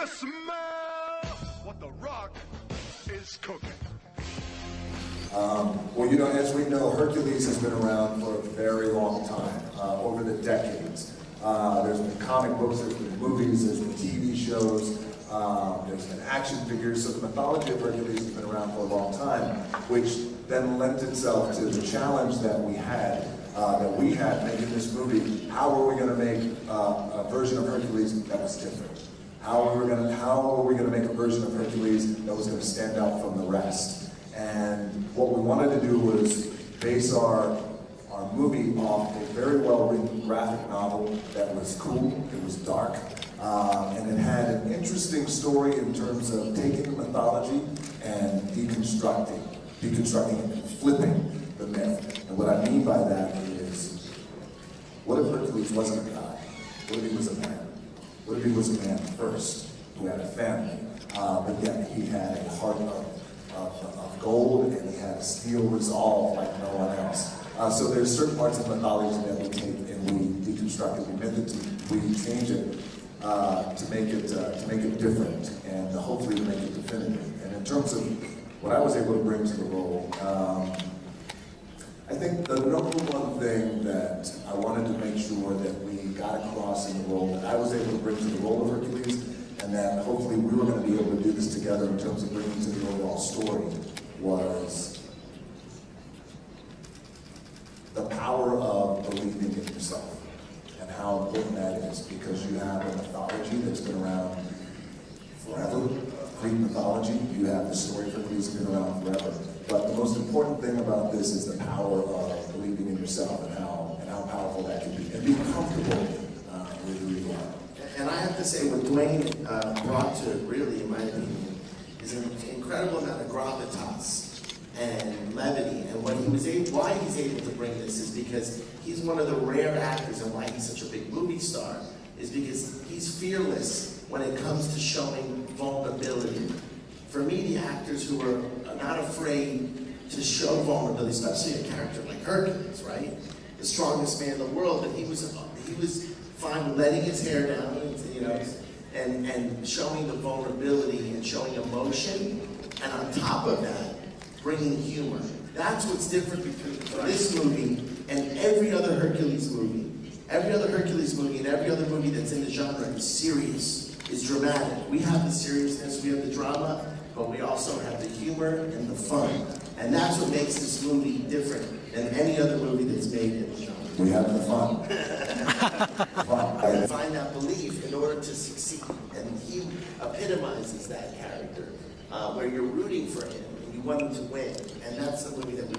You smell what the Rock is cooking. Well, you know, as we know, Hercules has been around for a very long time, over the decades. There's been comic books, there's been movies, there's been TV shows, there's been action figures, so the mythology of Hercules has been around for a long time, which then lent itself to the challenge that we had making this movie. How were we going to make a version of Hercules that was different? How were we going to make a version of Hercules that was going to stand out from the rest? And what we wanted to do was base our movie off a very well-written graphic novel that was cool, it was dark, and it had an interesting story in terms of taking the mythology and deconstructing it and flipping the myth. And what I mean by that is, what if Hercules wasn't a guy? What if he was a man? What if he was a man first, who had a family, but yet he had a heart of gold, and he had a steel resolve like no one else. So there's certain parts of mythology that we take and we deconstruct it, we myth it, we change it to make it different, and hopefully to make it definitive. And in terms of what I was able to bring to the role, I think the number one thing that I wanted to make sure that we got across in the role, that I was able to bring to the role of Hercules, and that hopefully we were going to be able to do this together in terms of bringing to the overall story, was the power of believing in yourself and how important that is, because you have a mythology that's been around forever, Greek mythology, you have the story of Hercules that's been around forever. But the most important thing about this is the power of believing in yourself and how powerful that can be, and be comfortable with who you are. And I have to say, what Dwayne brought to it, really, in my opinion, is an incredible amount of gravitas and levity. And why he's able to bring this is because he's one of the rare actors, and why he's such a big movie star is because he's fearless when it comes to showing vulnerability. For me, the actors who are not afraid to show vulnerability, especially a character like Hercules, right? The strongest man in the world, but he was fine with letting his hair down, you know, and showing the vulnerability and showing emotion, and on top of that, bringing humor. That's what's different between this movie and every other Hercules movie. Every other Hercules movie and every other movie that's in the genre is serious, is dramatic. We have the seriousness, we have the drama, but we also have the humor and the fun. And that's what makes this movie different than any other movie that's made in the genre. We have the fun. And find that belief in order to succeed. And he epitomizes that character, where you're rooting for him and you want him to win. And that's the movie that we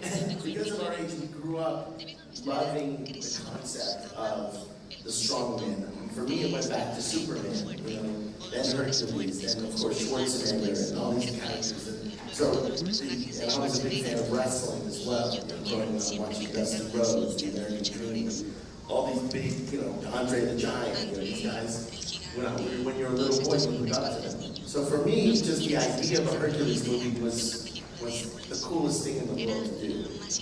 and because of our age, we grew up loving the concept of the strong man. I mean, for me, it went back to Superman, you know, then Hercules, and of course Schwarzenegger and all these characters. So, and I was a big fan of wrestling as well. Growing up watching Dusty Rhodes, the American Dream, all these big, you know, Andre the Giant, you know, these guys. When you're a little boy, you look up to them. So for me, just the idea of a Hercules movie was the coolest thing in the world to do.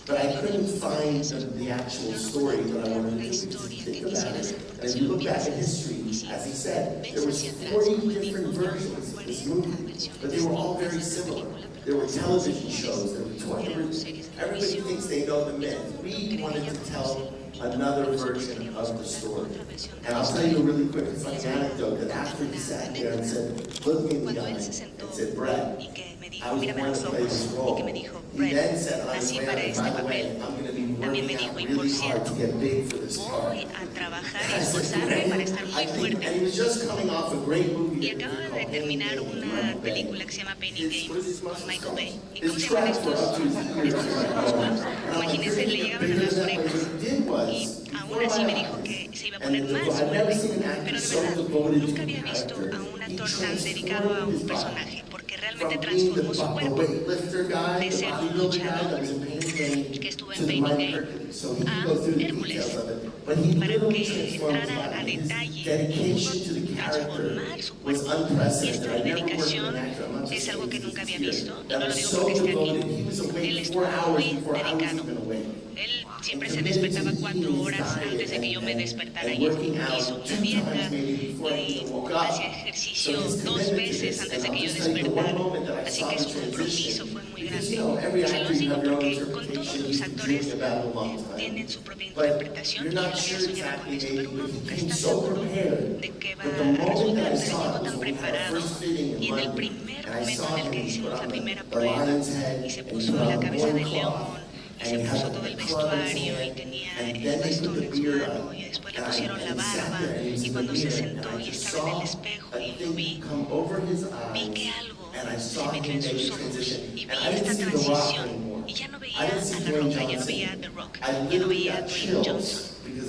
But I couldn't find the actual story that I wanted to do. Think about it. And if you look back in history, as he said, there was 40 different versions of this movie, but they were all very similar. There were television shows, there were toys. Everybody thinks they know the myth. We wanted to tell another version of the story. And I'll tell you a really quick funny anecdote that after he sat there and said, look me in the eye and said, Brett, I was born to play this role. He then said, by the way, I'm going to be working out really hard to get big for this part. And he was just coming off a great movie. Y acaba de terminar una película que se llama Penny Day con Michael Bay. ¿Y cómo se His llaman tracks were up to his ears. Imagínense, le llegaban a las orejas. Y aún así me dijo que se iba a poner más fuerte. Pero de verdad, nunca había visto a un actor tan dedicado a un personaje, porque realmente transformó su cuerpo de ser un luchador que estuvo en Penny Day a Hércules, para que entrara a detalle en transformar su cuerpo. Y esta dedicación es algo que nunca había visto, y no lo digo porque esté aquí. Él estuvo muy dedicado. Él siempre se despertaba 4 horas antes de que yo me despertara y hizo una dieta hacía ejercicio 2 veces antes de que yo despertara, así que su compromiso fue muy grande. Se los digo porque con todos los actores tienen su propia interpretación y él había soñado con esto, pero uno nunca está seguro de qué va a resultar, pero llegó tan preparado y en el primer momento en el que hicimos la primera prueba y se puso la cabeza del león y se puso todo el vestuario y tenía el bastón en su mano y después le pusieron la barba y cuando se sentó y estaba en el espejo y lo vi que algo se metió en sus ojos y vi esta transición y ya no veía a La Roca, ya no veía a The Rock, ya no veía a Dwayne Johnson.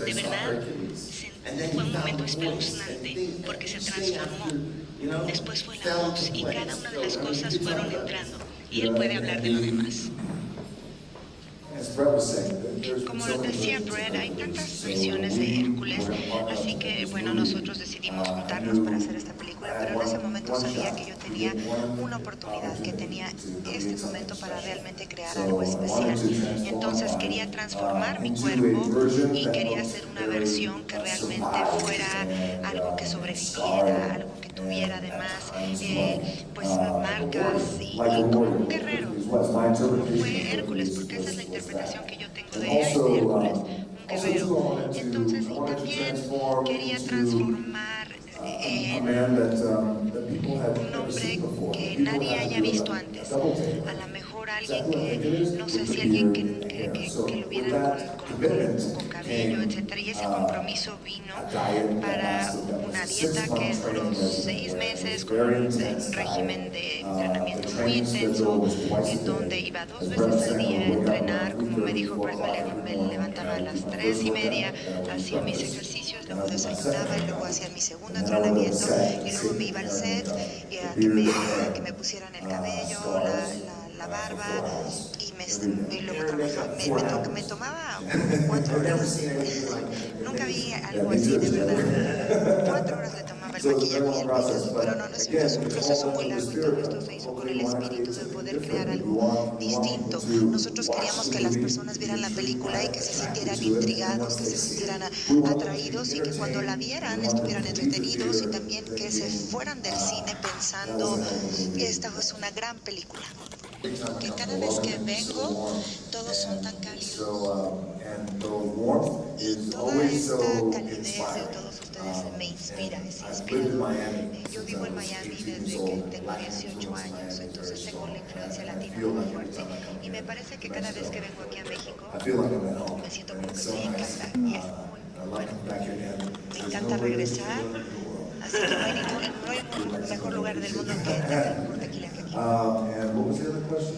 De verdad, fue un momento espeluznante porque se transformó. Después fue la voz y cada una de las cosas fueron entrando y él puede hablar de lo demás. Como decía Brett, hay tantas versiones de Hércules, así que bueno, nosotros decidimos juntarnos para hacer esta película, pero en ese momento sabía que yo tenía una oportunidad, que tenía este momento para realmente crear algo especial. Entonces quería transformar mi cuerpo y quería hacer una versión que realmente fuera algo que sobreviviera, algo que tuviera además pues marcas y como un guerrero, como fue Hércules, porque esa es la interpretación que yo tengo de Hércules, un guerrero. Entonces, y también quería transformar en un hombre que nadie haya visto antes. A lo mejor alguien que, no sé si alguien que lo vieran con cabello, etcétera. Y ese compromiso vino para una dieta que duró 6 meses, con un régimen de entrenamiento muy intenso, en donde iba 2 veces al día a entrenar. Como me dijo Brett, me levantaba a las 3:30, hacía mis ejercicios, luego desayunaba y luego hacía mi segundo entrenamiento y luego me iba al set y a que me pusieran el cabello, la barba y luego trabajaba, me tomaba 4 horas. Nunca vi algo así, de verdad. 4 horas le tomaba el maquillaje y el peinado, pero no es cierto, es un proceso muy largo y todo esto se hizo con el espíritu de poder crear algo distinto. Nosotros queríamos que las personas vieran la película y que se sintieran intrigados, que se sintieran atraídos y que cuando la vieran estuvieran entretenidos y también que se fueran del cine pensando que esta es una gran película. Que cada vez que vengo todos son tan cálidos y toda esta calidez de todos ustedes me inspira, es inspirador. Yo vivo en Miami desde que tengo 18 años, entonces tengo la influencia latina muy fuerte y me parece que cada vez que vengo aquí a México me siento como que estoy en casa y es muy bueno. Me encanta regresar, así que no hay ningún mejor lugar del mundo que tener el mejor tequila que aquí. And what was the other question?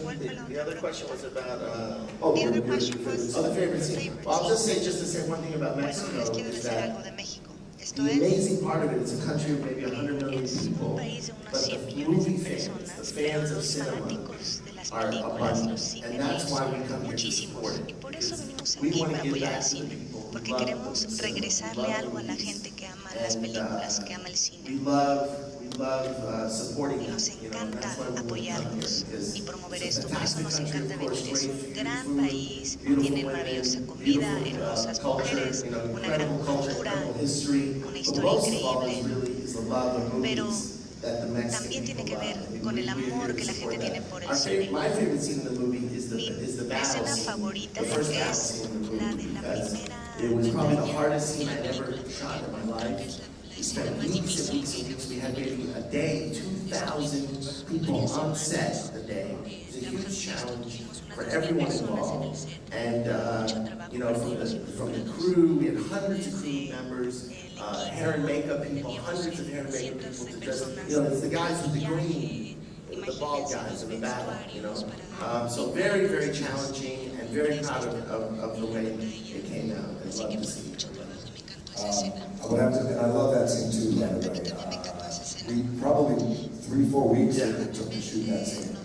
The other question was about The other question was the favorite scene. Well, I'll just say one thing about Mexico. Bueno, les quiero Is decir that algo de México. Esto the es amazing part of it, it's a country of maybe 100 million un people, país de unas but 100 the millones de movie fans, personas, the pero fans of los cinema, fanáticos de las are películas, abundant. los And that's cinéfilos, why we come here to muchísimos. support Y it. por eso venimos We aquí want para to give apoyar back al to the cine, people who porque love queremos cinema, regresarle who love algo a la movies. gente que ama las películas, que ama el We cine. love supporting Y them. nos You know, encanta that's why we come here, apoyarlos because y promover it's a esto. Por eso nos fantastic encanta country, of venir. course, Es great un gran food, país, beautiful tienen women, maravillosa comida, beautiful, hermosas culture, mujeres, you know, una gran incredible culture, cultura, incredible history. una But historia most of all increíble. is the love of Pero movies that the Mexican también tiene people que ver love. I mean, con el we are amor here que to la support gente tiene that. por el cine. My favorite scene in the movie is Mi the battle escena scene, favorita the first battle es scene in the la movie, de la because primera it was probably the batalla hardest de scene la I'd ever película. shot in my Creo que life. es la We escena spent más weeks and difícil weeks que and he weeks. We had maybe a day, 2,000 people on set a day. It's a huge challenge for everyone involved. And you know, from the crew, we had hundreds of crew members, hair and makeup people, hundreds of hair and makeup people to dress. You know, it's the guys with the green, the bald guys in the battle. You know, so very, very challenging and very proud of the way it came out. I love to see it. I would have to, and I love that scene too, by the way. We probably 3-4 weeks it took to shoot that scene.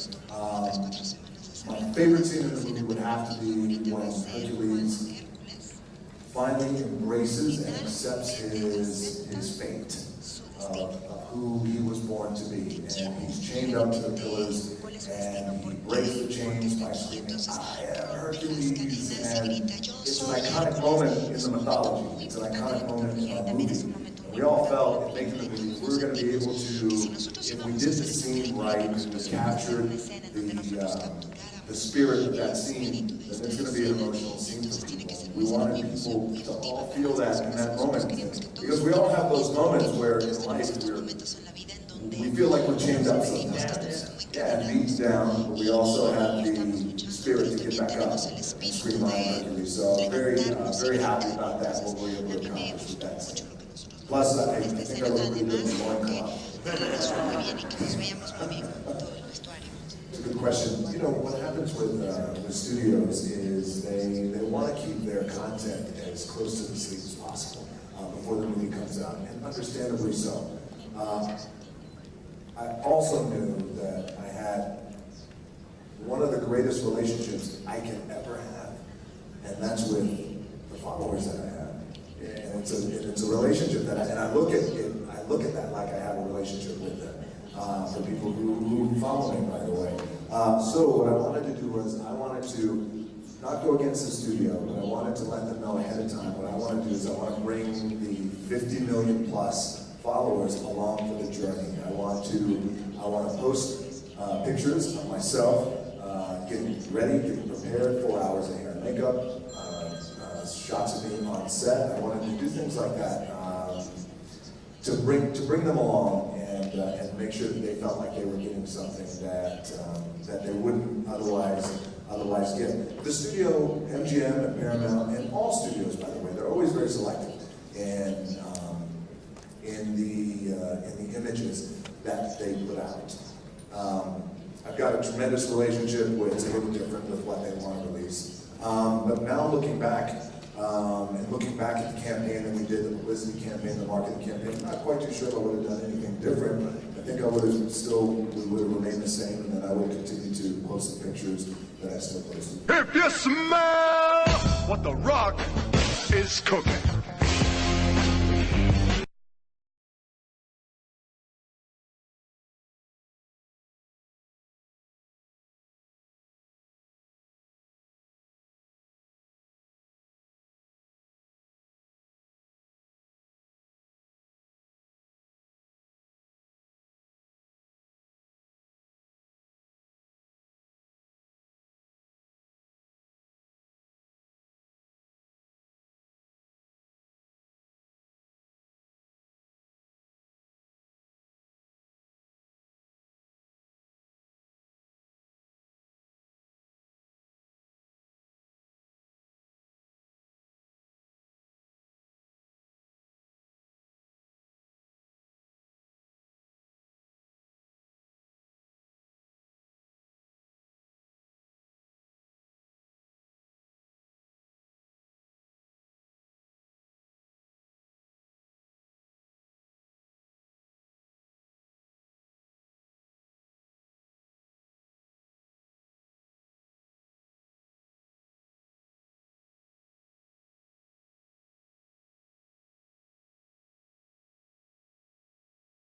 My favorite scene in the movie would have to be when Hercules finally embraces and accepts his fate of who he was born to be. And he's chained up to the pillars, and he breaks the chains by screaming, "I am Hercules!" And it's an iconic moment in the mythology. It's an iconic moment in our movie. We all felt in making the movie we were going to be able to, if we did the scene right, if we captured the spirit of that scene, then it's going to be an emotional scene for people. We wanted people to all feel that in that moment. Because we all have those moments where in life we feel like we're chained up sometimes. Yeah, and beaten down, but we also have the spirit to get back up and scream on Hercules. So I'm very happy about that, what we're able to accomplish with that scene. Plus, I think I look really good in the loincloth. It's a good question. You know, what happens with studios is they want to keep their content as close to the sleep as possible before the movie comes out, and understandably so. I also knew that I had one of the greatest relationships I can ever have, and that's with the followers that I have. And it's a relationship that I look at that like I have a relationship with them. For people who follow me, by the way. So what I wanted to do was I wanted to not go against the studio, but I wanted to let them know ahead of time. What I want to do is I want to bring the 50 million plus followers along for the journey. I want to post pictures of myself getting ready, getting prepared, 4 hours of hair and makeup, shots of me on set. I wanted to do things like that to bring them along and make sure that they felt like they were getting something that they wouldn't otherwise get. The studio, MGM and Paramount, and all studios, by the way, they're always very selective in the images that they put out. I've got a tremendous relationship with, it's a little different with what they want to release. But now looking back, and looking back at the campaign that we did, the publicity campaign, the marketing campaign, I'm not quite too sure if I would have done anything different. I think we would have remained the same, and then I would continue to post the pictures that I still posted. If you smell what the rock is cooking.